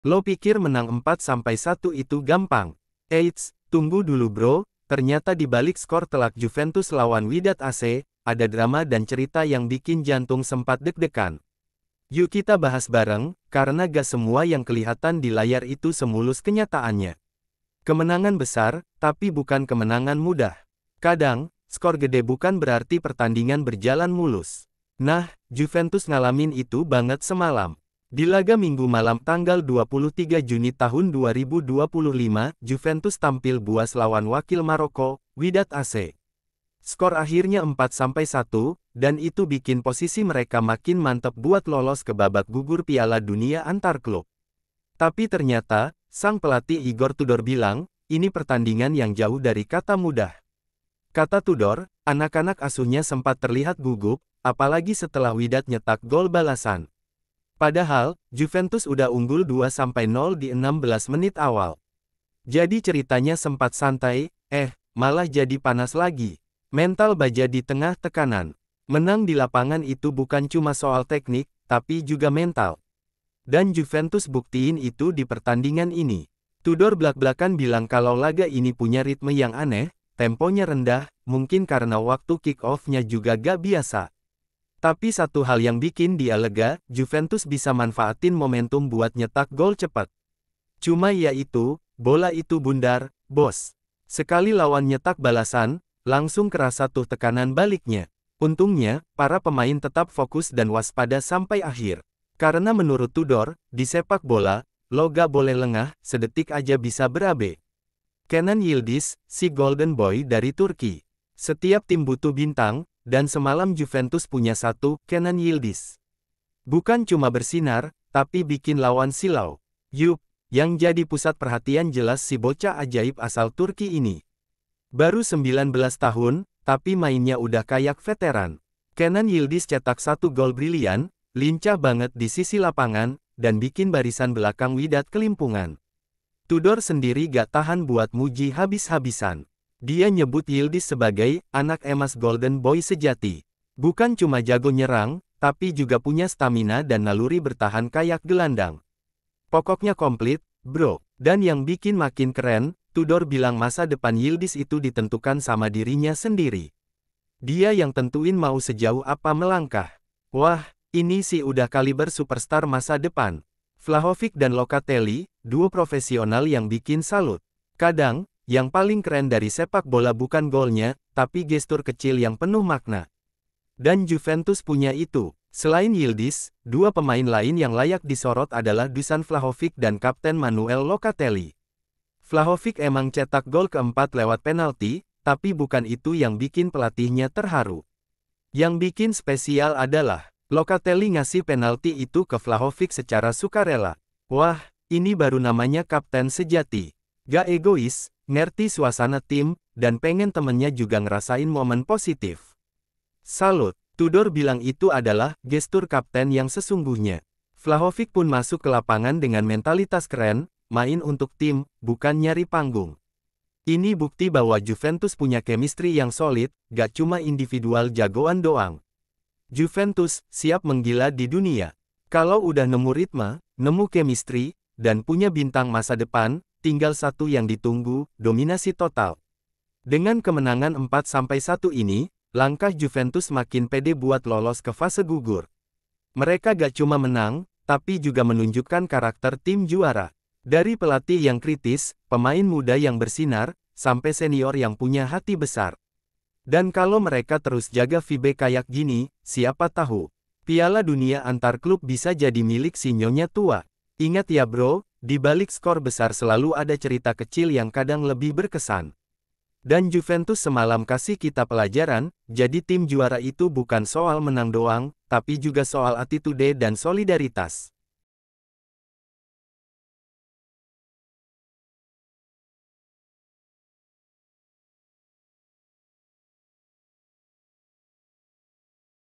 Lo pikir menang 4-1 itu gampang? Eits, tunggu dulu bro, ternyata di balik skor telak Juventus lawan Wydad AC, ada drama dan cerita yang bikin jantung sempat deg-degan. Yuk kita bahas bareng, karena gak semua yang kelihatan di layar itu semulus kenyataannya. Kemenangan besar, tapi bukan kemenangan mudah. Kadang, skor gede bukan berarti pertandingan berjalan mulus. Nah, Juventus ngalamin itu banget semalam. Di laga Minggu malam tanggal 23 Juni tahun 2025, Juventus tampil buas lawan wakil Maroko, Wydad AC. Skor akhirnya 4-1, dan itu bikin posisi mereka makin mantap buat lolos ke babak gugur Piala Dunia antar klub. Tapi ternyata, sang pelatih Igor Tudor bilang, ini pertandingan yang jauh dari kata mudah. Kata Tudor, anak-anak asuhnya sempat terlihat gugup, apalagi setelah Wydad nyetak gol balasan. Padahal, Juventus udah unggul 2-0 di 16 menit awal. Jadi ceritanya sempat santai, malah jadi panas lagi. Mental baja di tengah tekanan. Menang di lapangan itu bukan cuma soal teknik, tapi juga mental. Dan Juventus buktiin itu di pertandingan ini. Tudor blak-blakan bilang kalau laga ini punya ritme yang aneh, temponya rendah, mungkin karena waktu kick-off-nya juga gak biasa. Tapi satu hal yang bikin dia lega, Juventus bisa manfaatin momentum buat nyetak gol cepat. Cuma ya itu, bola itu bundar, bos. Sekali lawan nyetak balasan, langsung kerasa tuh tekanan baliknya. Untungnya, para pemain tetap fokus dan waspada sampai akhir. Karena menurut Tudor, di sepak bola, lo gak boleh lengah, sedetik aja bisa berabe. Kenan Yildiz, si Golden Boy dari Turki. Setiap tim butuh bintang, dan semalam Juventus punya satu, Kenan Yildiz. Bukan cuma bersinar, tapi bikin lawan silau. Yup, yang jadi pusat perhatian jelas si bocah ajaib asal Turki ini. Baru 19 tahun, tapi mainnya udah kayak veteran. Kenan Yildiz cetak satu gol brilian, lincah banget di sisi lapangan, dan bikin barisan belakang Wydad kelimpungan. Tudor sendiri gak tahan buat muji habis-habisan. Dia nyebut Yildiz sebagai anak emas Golden Boy sejati. Bukan cuma jago nyerang, tapi juga punya stamina dan naluri bertahan kayak gelandang. Pokoknya komplit, bro. Dan yang bikin makin keren, Tudor bilang masa depan Yildiz itu ditentukan sama dirinya sendiri. Dia yang tentuin mau sejauh apa melangkah. Wah, ini sih udah kaliber superstar masa depan. Vlahovic dan Locatelli, duo profesional yang bikin salut. Kadang, yang paling keren dari sepak bola bukan golnya, tapi gestur kecil yang penuh makna. Dan Juventus punya itu. Selain Yildiz, dua pemain lain yang layak disorot adalah Dusan Vlahovic dan Kapten Manuel Locatelli. Vlahovic emang cetak gol keempat lewat penalti, tapi bukan itu yang bikin pelatihnya terharu. Yang bikin spesial adalah, Locatelli ngasih penalti itu ke Vlahovic secara sukarela. Wah, ini baru namanya kapten sejati. Gak egois, ngerti suasana tim, dan pengen temennya juga ngerasain momen positif. Salut, Tudor bilang itu adalah gestur kapten yang sesungguhnya. Vlahovic pun masuk ke lapangan dengan mentalitas keren, main untuk tim, bukan nyari panggung. Ini bukti bahwa Juventus punya chemistry yang solid, gak cuma individual jagoan doang. Juventus siap menggila di dunia. Kalau udah nemu ritme, nemu chemistry, dan punya bintang masa depan, tinggal satu yang ditunggu, dominasi total. Dengan kemenangan 4-1 ini, langkah Juventus makin pede buat lolos ke fase gugur. Mereka gak cuma menang, tapi juga menunjukkan karakter tim juara. Dari pelatih yang kritis, pemain muda yang bersinar, sampai senior yang punya hati besar. Dan kalau mereka terus jaga vibe kayak gini, siapa tahu, Piala Dunia antar klub bisa jadi milik si nyonya tua. Ingat ya bro, di balik skor besar selalu ada cerita kecil yang kadang lebih berkesan. Dan Juventus semalam kasih kita pelajaran, jadi tim juara itu bukan soal menang doang, tapi juga soal attitude dan solidaritas.